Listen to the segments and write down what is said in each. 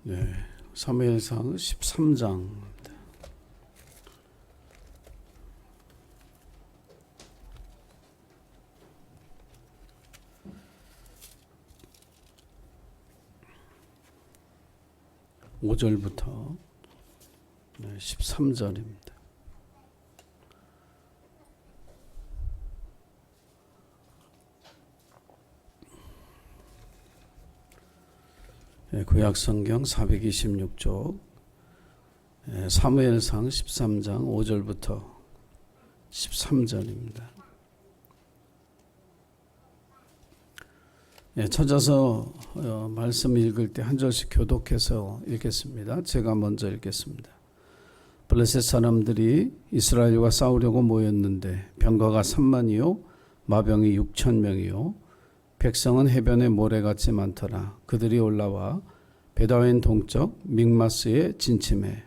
네, 사무엘상 13장. (5절부터) 13절입니다. 구약성경 426쪽 사무엘상 13장 5절부터 13절입니다. 찾아서 말씀 읽을 때 한 절씩 교독해서 읽겠습니다. 제가 먼저 읽겠습니다. 블레셋 사람들이 이스라엘과 싸우려고 모였는데 병거가 3만이요 마병이 6,000명이요 백성은 해변의 모래같이 많더라. 그들이 올라와 베다웬 동쪽 믹마스에 진침해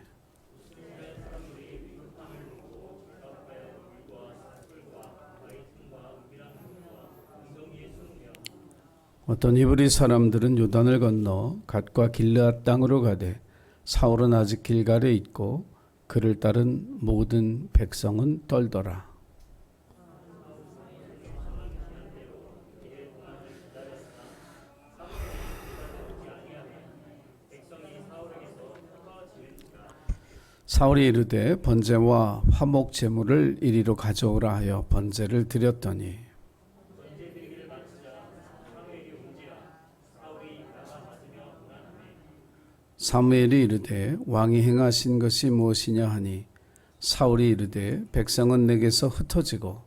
어떤 히브리 사람들은 요단을 건너 갓과 길르앗 땅으로 가되 사울은 아직 길갈에 있고 그를 따른 모든 백성은 떨더라. 사울이 이르되 번제와 화목 제물을 이리로 가져오라 하여 번제를 드렸더니 사무엘이 이르되 왕이 행하신 것이 무엇이냐 하니 사울이 이르되 백성은 내게서 흩어지고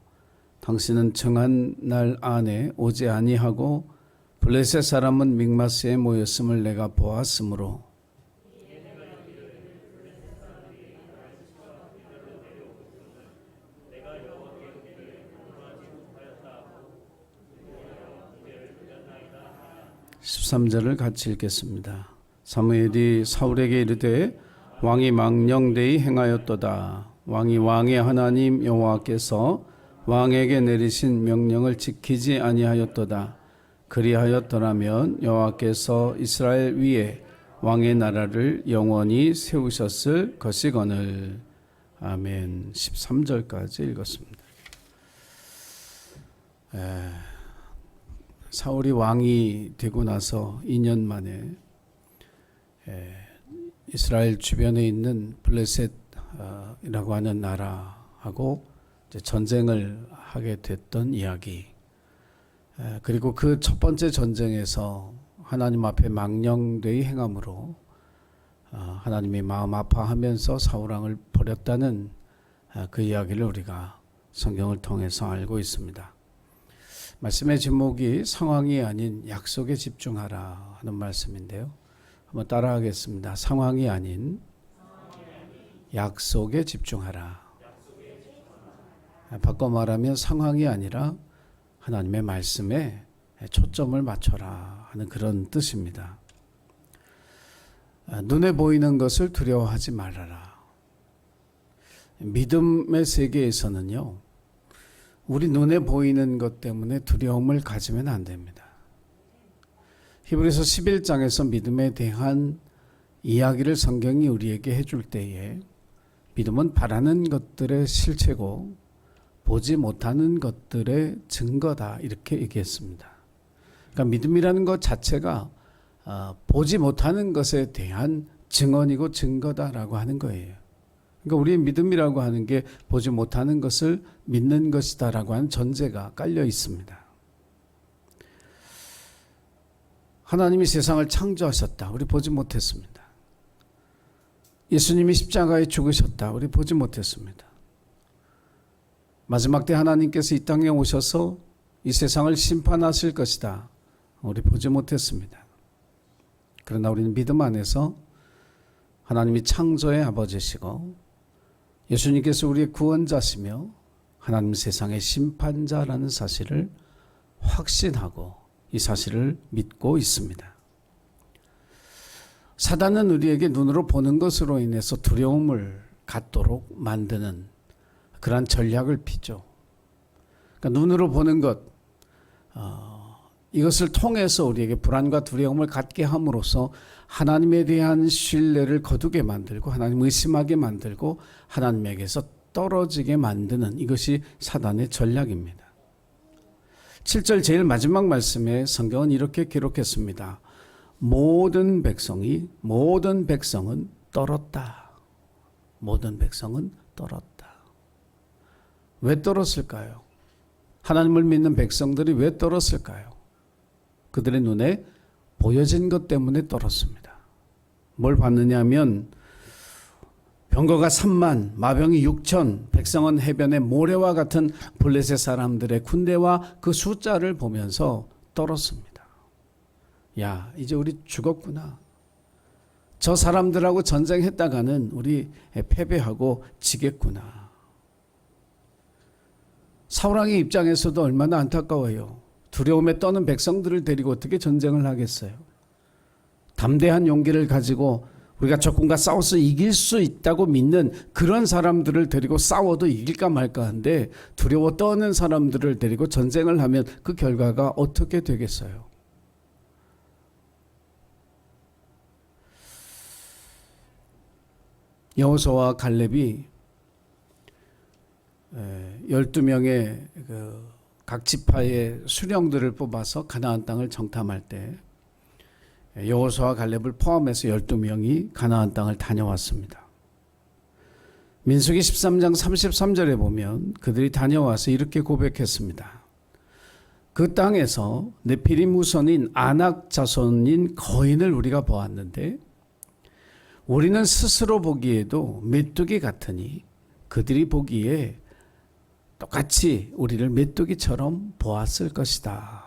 당신은 정한 날 안에 오지 아니하고 블레셋 사람은 믹마스에 모였음을 내가 보았으므로 (13절을) 같이 읽겠습니다. 사무엘이 사울에게 이르되 왕이 망령되이 행하였도다. 왕이 왕의 하나님 여호와께서 왕에게 내리신 명령을 지키지 아니하였도다. 그리하였더라면 여호와께서 이스라엘 위에 왕의 나라를 영원히 세우셨을 것이거늘. 아멘. 13절까지 읽었습니다. 사울이 왕이 되고 나서 2년 만에 이스라엘 주변에 있는 블레셋이라고 하는 나라하고 이제 전쟁을 하게 됐던 이야기. 그리고 그 첫 번째 전쟁에서 하나님 앞에 망령되이 행함으로 하나님이 마음 아파하면서 사울왕을 버렸다는 그 이야기를 우리가 성경을 통해서 알고 있습니다. 말씀의 제목이 상황이 아닌 약속에 집중하라 하는 말씀인데요. 한번 따라하겠습니다. 상황이 아닌 약속에 집중하라. 바꿔 말하면 상황이 아니라 하나님의 말씀에 초점을 맞춰라 하는 그런 뜻입니다. 눈에 보이는 것을 두려워하지 말아라. 믿음의 세계에서는요, 우리 눈에 보이는 것 때문에 두려움을 가지면 안 됩니다. 히브리서 11장에서 믿음에 대한 이야기를 성경이 우리에게 해줄 때에 믿음은 바라는 것들의 실체고 보지 못하는 것들의 증거다 이렇게 얘기했습니다. 그러니까 믿음이라는 것 자체가 보지 못하는 것에 대한 증언이고 증거다라고 하는 거예요. 그러니까 우리의 믿음이라고 하는 게 보지 못하는 것을 믿는 것이다라고 하는 전제가 깔려 있습니다. 하나님이 세상을 창조하셨다. 우리 보지 못했습니다. 예수님이 십자가에 죽으셨다. 우리 보지 못했습니다. 마지막 때 하나님께서 이 땅에 오셔서 이 세상을 심판하실 것이다. 우리 보지 못했습니다. 그러나 우리는 믿음 안에서 하나님이 창조의 아버지시고 예수님께서 우리의 구원자시며 하나님 세상의 심판자라는 사실을 확신하고 이 사실을 믿고 있습니다. 사단은 우리에게 눈으로 보는 것으로 인해서 두려움을 갖도록 만드는 그러한 전략을 피죠. 그러니까 눈으로 보는 것, 이것을 통해서 우리에게 불안과 두려움을 갖게 함으로써 하나님에 대한 신뢰를 거두게 만들고 하나님 의심하게 만들고 하나님에게서 떨어지게 만드는 이것이 사단의 전략입니다. 7절 제일 마지막 말씀에 성경은 이렇게 기록했습니다. 모든 백성은 떨었다. 모든 백성은 떨었다. 왜 떨었을까요? 하나님을 믿는 백성들이 왜 떨었을까요? 그들의 눈에 보여진 것 때문에 떨었습니다. 뭘 봤느냐 하면 병거가 3만, 마병이 6천, 백성은 해변의 모래와 같은 블레셋 사람들의 군대와 그 숫자를 보면서 떨었습니다. 야, 이제 우리 죽었구나. 저 사람들하고 전쟁했다가는 우리 패배하고 지겠구나. 사울왕의 입장에서도 얼마나 안타까워요. 두려움에 떠는 백성들을 데리고 어떻게 전쟁을 하겠어요? 담대한 용기를 가지고 우리가 적군과 싸워서 이길 수 있다고 믿는 그런 사람들을 데리고 싸워도 이길까 말까 한데 두려워 떠는 사람들을 데리고 전쟁을 하면 그 결과가 어떻게 되겠어요? 여호수아와 갈렙이 12명의 각 지파의 수령들을 뽑아서 가나안 땅을 정탐할 때 여호수아와 갈렙을 포함해서 12명이 가나안 땅을 다녀왔습니다. 민수기 13장 33절에 보면 그들이 다녀와서 이렇게 고백했습니다. 그 땅에서 네피림 후손인 아낙 자손인 거인을 우리가 보았는데 우리는 스스로 보기에도 메뚜기 같으니 그들이 보기에 똑같이 우리를 메뚜기처럼 보았을 것이다.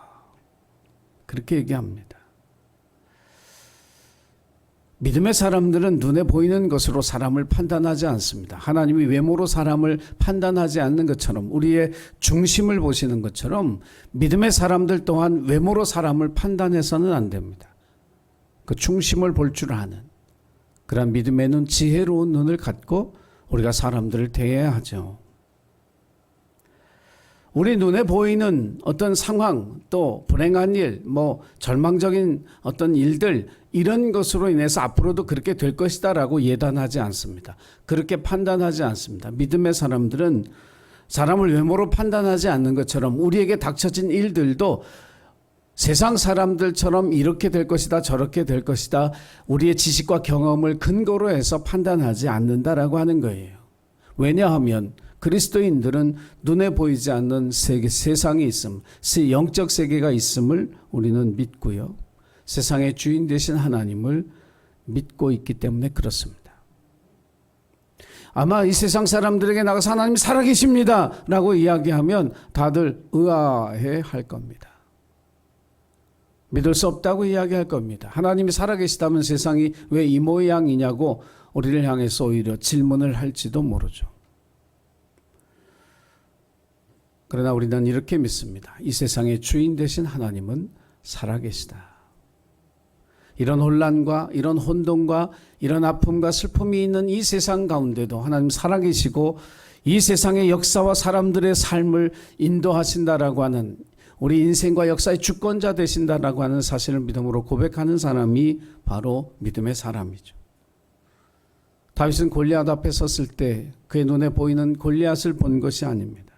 그렇게 얘기합니다. 믿음의 사람들은 눈에 보이는 것으로 사람을 판단하지 않습니다. 하나님이 외모로 사람을 판단하지 않는 것처럼 우리의 중심을 보시는 것처럼 믿음의 사람들 또한 외모로 사람을 판단해서는 안 됩니다. 그 중심을 볼 줄 아는 그런 믿음의 눈, 지혜로운 눈을 갖고 우리가 사람들을 대해야 하죠. 우리 눈에 보이는 어떤 상황, 또 불행한 일, 절망적인 어떤 일들, 이런 것으로 인해서 앞으로도 그렇게 될 것이다 라고 예단하지 않습니다. 그렇게 판단하지 않습니다. 믿음의 사람들은 사람을 외모로 판단하지 않는 것처럼 우리에게 닥쳐진 일들도 세상 사람들처럼 이렇게 될 것이다, 저렇게 될 것이다, 우리의 지식과 경험을 근거로 해서 판단하지 않는다라고 하는 거예요. 왜냐하면 그리스도인들은 눈에 보이지 않는 세상이 있음, 영적 세계가 있음을 우리는 믿고요. 세상의 주인 되신 하나님을 믿고 있기 때문에 그렇습니다. 아마 이 세상 사람들에게 나가서 하나님 살아계십니다 라고 이야기하면 다들 의아해 할 겁니다. 믿을 수 없다고 이야기할 겁니다. 하나님이 살아계시다면 세상이 왜 이 모양이냐고 우리를 향해서 오히려 질문을 할지도 모르죠. 그러나 우리는 이렇게 믿습니다. 이 세상의 주인 되신 하나님은 살아계시다. 이런 혼란과 이런 혼돈과 이런 아픔과 슬픔이 있는 이 세상 가운데도 하나님 살아계시고 이 세상의 역사와 사람들의 삶을 인도하신다라고 하는, 우리 인생과 역사의 주권자 되신다라고 하는 사실을 믿음으로 고백하는 사람이 바로 믿음의 사람이죠. 다윗은 골리앗 앞에 섰을 때 그의 눈에 보이는 골리앗을 본 것이 아닙니다.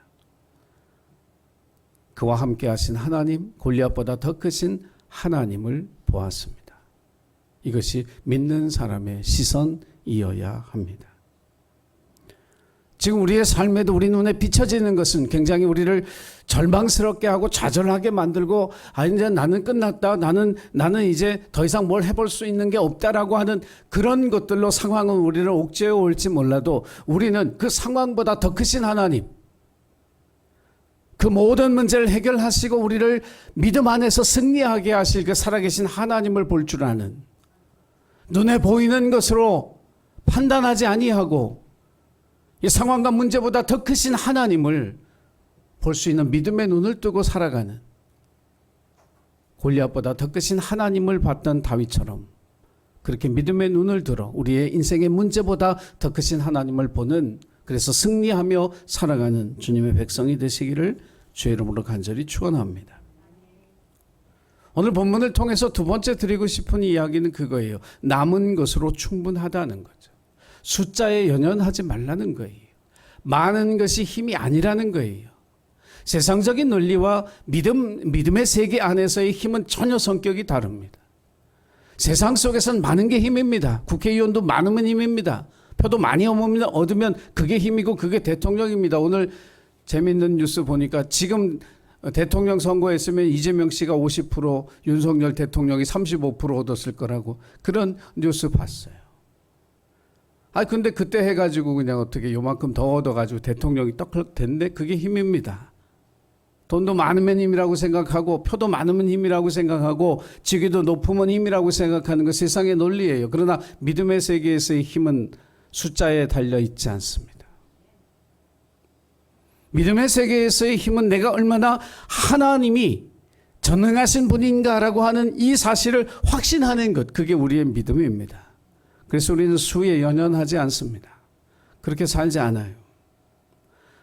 그와 함께 하신 하나님, 골리앗보다 더 크신 하나님을 보았습니다. 이것이 믿는 사람의 시선이어야 합니다. 지금 우리의 삶에도 우리 눈에 비춰지는 것은 굉장히 우리를 절망스럽게 하고 좌절하게 만들고 이제 나는 끝났다, 나는 이제 더 이상 뭘 해볼 수 있는 게 없다라고 하는 그런 것들로 상황은 우리를 옥죄어 올지 몰라도 우리는 그 상황보다 더 크신 하나님, 그 모든 문제를 해결하시고 우리를 믿음 안에서 승리하게 하실 그 살아계신 하나님을 볼 줄 아는, 눈에 보이는 것으로 판단하지 아니하고 이 상황과 문제보다 더 크신 하나님을 볼 수 있는 믿음의 눈을 뜨고 살아가는, 골리앗보다 더 크신 하나님을 봤던 다윗처럼 그렇게 믿음의 눈을 들어 우리의 인생의 문제보다 더 크신 하나님을 보는, 그래서 승리하며 살아가는 주님의 백성이 되시기를 주의 이름으로 간절히 축원합니다. 오늘 본문을 통해서 두 번째 드리고 싶은 이야기는 그거예요. 남은 것으로 충분하다는 거죠. 숫자에 연연하지 말라는 거예요. 많은 것이 힘이 아니라는 거예요. 세상적인 논리와 믿음의 세계 안에서의 힘은 전혀 성격이 다릅니다. 세상 속에서는 많은 게 힘입니다. 국회의원도 많으면 힘입니다. 표도 많이 얻으면 그게 힘이고 그게 대통령입니다. 오늘 재밌는 뉴스 보니까 지금 대통령 선거했으면 이재명 씨가 50%, 윤석열 대통령이 35% 얻었을 거라고 그런 뉴스 봤어요. 근데 그때 해가지고 그냥 어떻게 요만큼 더 얻어가지고 대통령이 떡 됐는데 그게 힘입니다. 돈도 많으면 힘이라고 생각하고 표도 많으면 힘이라고 생각하고 직위도 높으면 힘이라고 생각하는 거 세상의 논리예요. 그러나 믿음의 세계에서의 힘은 숫자에 달려 있지 않습니다. 믿음의 세계에서의 힘은 내가 얼마나 하나님이 전능하신 분인가라고 하는 이 사실을 확신하는 것, 그게 우리의 믿음입니다. 그래서 우리는 수에 연연하지 않습니다. 그렇게 살지 않아요.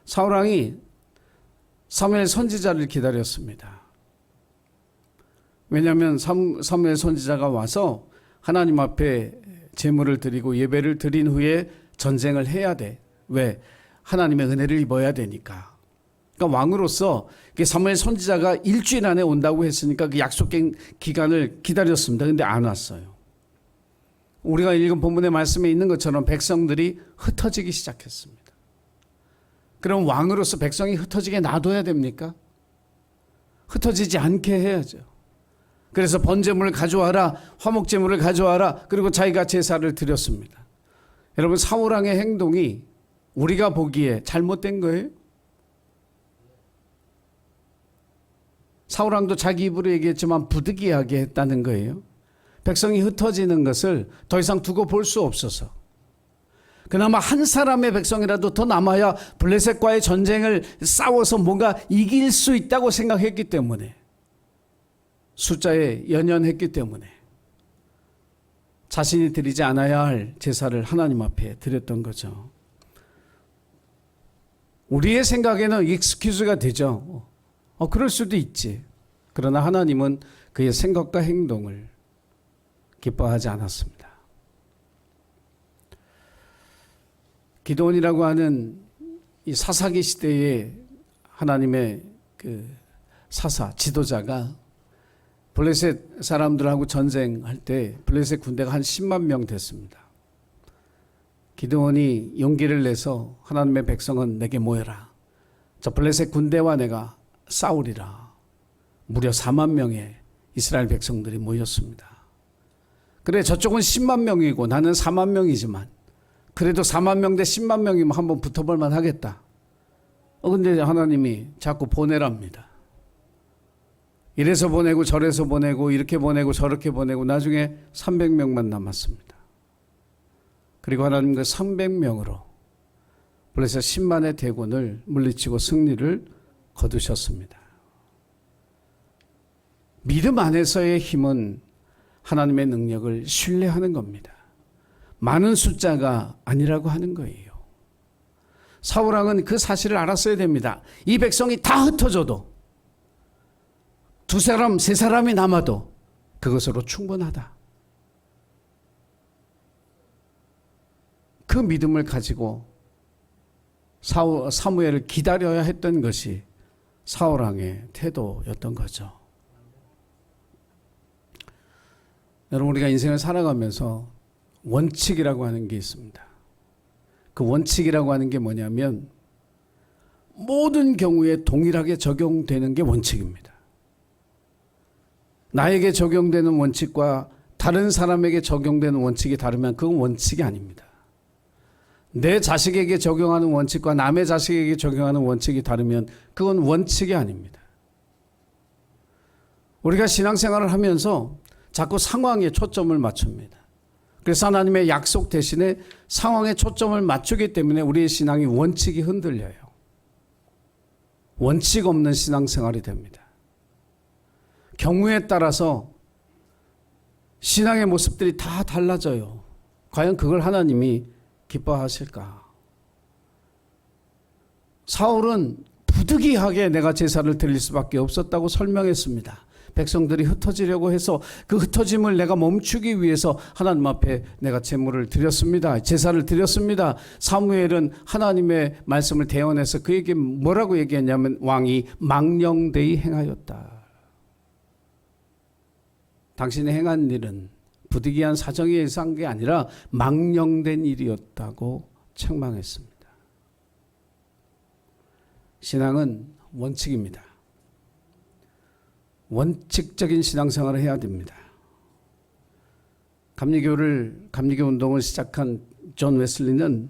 사울왕이 사무엘 선지자를 기다렸습니다. 왜냐하면 사무엘 선지자가 와서 하나님 앞에 제물을 드리고 예배를 드린 후에 전쟁을 해야 돼. 왜? 하나님의 은혜를 입어야 되니까. 그러니까 왕으로서 사무엘 선지자가 일주일 안에 온다고 했으니까 그 약속된 기간을 기다렸습니다. 근데 안 왔어요. 우리가 읽은 본문의 말씀에 있는 것처럼 백성들이 흩어지기 시작했습니다. 그럼 왕으로서 백성이 흩어지게 놔둬야 됩니까? 흩어지지 않게 해야죠. 그래서 번제물을 가져와라, 화목제물을 가져와라, 그리고 자기가 제사를 드렸습니다. 여러분, 사울왕의 행동이 우리가 보기에 잘못된 거예요? 사울왕도 자기 입으로 얘기했지만 부득이하게 했다는 거예요. 백성이 흩어지는 것을 더 이상 두고 볼 수 없어서 그나마 한 사람의 백성이라도 더 남아야 블레셋과의 전쟁을 싸워서 뭔가 이길 수 있다고 생각했기 때문에 숫자에 연연했기 때문에 자신이 드리지 않아야 할 제사를 하나님 앞에 드렸던 거죠. 우리의 생각에는 익스큐즈가 되죠. 그럴 수도 있지. 그러나 하나님은 그의 생각과 행동을 기뻐하지 않았습니다. 기드온이라고 하는 이 사사기 시대의 하나님의 그 사사, 지도자가 블레셋 사람들하고 전쟁할 때 블레셋 군대가 한 10만 명 됐습니다. 기드온이 용기를 내서 하나님의 백성은 내게 모여라. 저 블레셋 군대와 내가 싸우리라. 무려 4만 명의 이스라엘 백성들이 모였습니다. 그래, 저쪽은 10만 명이고 나는 4만 명이지만 그래도 4만 명 대 10만 명이면 한번 붙어볼 만 하겠다. 근데 하나님이 자꾸 보내랍니다. 이래서 보내고 저래서 보내고 이렇게 보내고 저렇게 보내고 나중에 300명만 남았습니다. 그리고 하나님 그 300명으로 블레셋 10만의 대군을 물리치고 승리를 거두셨습니다. 믿음 안에서의 힘은 하나님의 능력을 신뢰하는 겁니다. 많은 숫자가 아니라고 하는 거예요. 사울왕은 그 사실을 알았어야 됩니다. 이 백성이 다 흩어져도 두 사람, 세 사람이 남아도 그것으로 충분하다. 그 믿음을 가지고 사무엘을 기다려야 했던 것이 사울왕의 태도였던 거죠. 여러분, 우리가 인생을 살아가면서 원칙이라고 하는 게 있습니다. 그 원칙이라고 하는 게 뭐냐면 모든 경우에 동일하게 적용되는 게 원칙입니다. 나에게 적용되는 원칙과 다른 사람에게 적용되는 원칙이 다르면 그건 원칙이 아닙니다. 내 자식에게 적용하는 원칙과 남의 자식에게 적용하는 원칙이 다르면 그건 원칙이 아닙니다. 우리가 신앙생활을 하면서 자꾸 상황에 초점을 맞춥니다. 그래서 하나님의 약속 대신에 상황에 초점을 맞추기 때문에 우리의 신앙이 원칙이 흔들려요. 원칙 없는 신앙생활이 됩니다. 경우에 따라서 신앙의 모습들이 다 달라져요. 과연 그걸 하나님이 기뻐하실까? 사울은 부득이하게 내가 제사를 드릴 수밖에 없었다고 설명했습니다. 백성들이 흩어지려고 해서 그 흩어짐을 내가 멈추기 위해서 하나님 앞에 내가 제물을 드렸습니다. 제사를 드렸습니다. 사무엘은 하나님의 말씀을 대언해서 그에게 뭐라고 얘기했냐면 왕이 망령되이 행하였다. 당신이 행한 일은 부득이한 사정에 의해서 한 게 아니라 망령된 일이었다고 책망했습니다. 신앙은 원칙입니다. 원칙적인 신앙생활을 해야 됩니다. 감리교 운동을 시작한 존 웨슬리는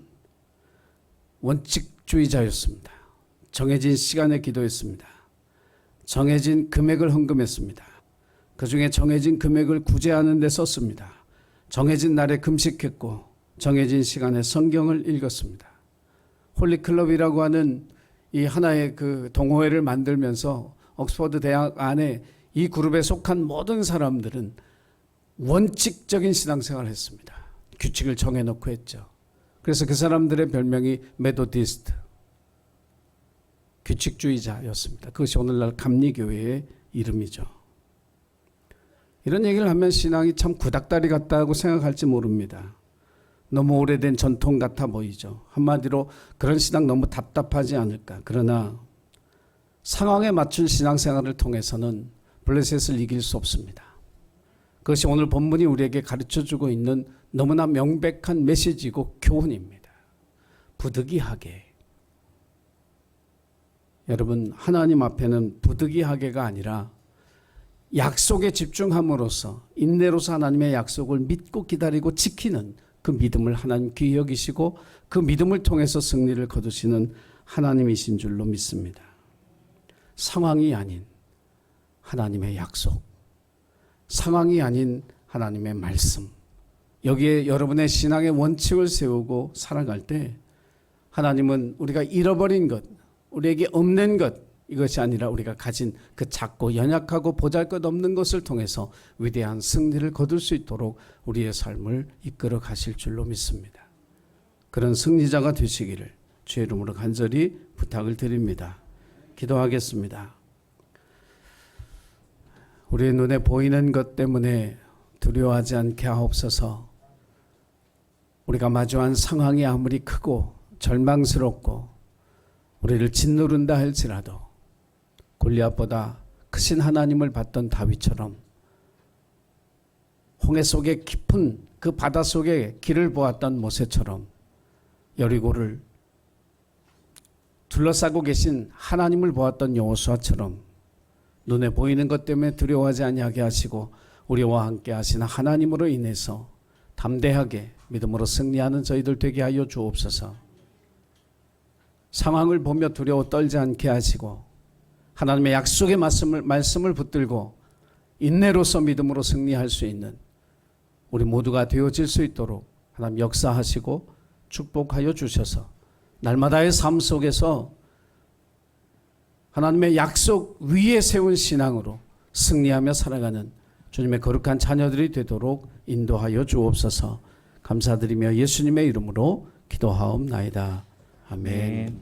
원칙주의자였습니다. 정해진 시간에 기도했습니다. 정해진 금액을 헌금했습니다. 그 중에 정해진 금액을 구제하는 데 썼습니다. 정해진 날에 금식했고 정해진 시간에 성경을 읽었습니다. 홀리클럽이라고 하는 이 하나의 그 동호회를 만들면서 옥스퍼드 대학 안에 이 그룹에 속한 모든 사람들은 원칙적인 신앙생활을 했습니다. 규칙을 정해놓고 했죠. 그래서 그 사람들의 별명이 메도디스트, 규칙주의자였습니다. 그것이 오늘날 감리교회의 이름이죠. 이런 얘기를 하면 신앙이 참 구닥다리 같다고 생각할지 모릅니다. 너무 오래된 전통 같아 보이죠. 한마디로 그런 신앙 너무 답답하지 않을까. 그러나 상황에 맞춘 신앙생활을 통해서는 블레셋을 이길 수 없습니다. 그것이 오늘 본문이 우리에게 가르쳐주고 있는 너무나 명백한 메시지고 교훈입니다. 부득이하게. 여러분, 하나님 앞에는 부득이하게가 아니라 약속에 집중함으로써 인내로서 하나님의 약속을 믿고 기다리고 지키는 그 믿음을 하나님 귀히 여기시고 그 믿음을 통해서 승리를 거두시는 하나님이신 줄로 믿습니다. 상황이 아닌 하나님의 약속, 상황이 아닌 하나님의 말씀, 여기에 여러분의 신앙의 원칙을 세우고 살아갈 때 하나님은 우리가 잃어버린 것, 우리에게 없는 것, 이것이 아니라 우리가 가진 그 작고 연약하고 보잘것없는 것을 통해서 위대한 승리를 거둘 수 있도록 우리의 삶을 이끌어 가실 줄로 믿습니다. 그런 승리자가 되시기를 주의 이름으로 간절히 부탁을 드립니다. 기도하겠습니다. 우리의 눈에 보이는 것 때문에 두려워하지 않게 하옵소서. 우리가 마주한 상황이 아무리 크고 절망스럽고 우리를 짓누른다 할지라도 골리앗보다 크신 하나님을 봤던 다윗처럼 홍해 속에 깊은 그 바다 속에 길을 보았던 모세처럼 여리고를 둘러싸고 계신 하나님을 보았던 여호수아처럼 눈에 보이는 것 때문에 두려워하지 아니하게 하시고 우리와 함께 하시는 하나님으로 인해서 담대하게 믿음으로 승리하는 저희들 되게 하여 주옵소서. 상황을 보며 두려워 떨지 않게 하시고 하나님의 약속의 말씀을 붙들고 인내로서 믿음으로 승리할 수 있는 우리 모두가 되어질 수 있도록 하나님 역사하시고 축복하여 주셔서 날마다의 삶 속에서 하나님의 약속 위에 세운 신앙으로 승리하며 살아가는 주님의 거룩한 자녀들이 되도록 인도하여 주옵소서. 감사드리며 예수님의 이름으로 기도하옵나이다. 아멘.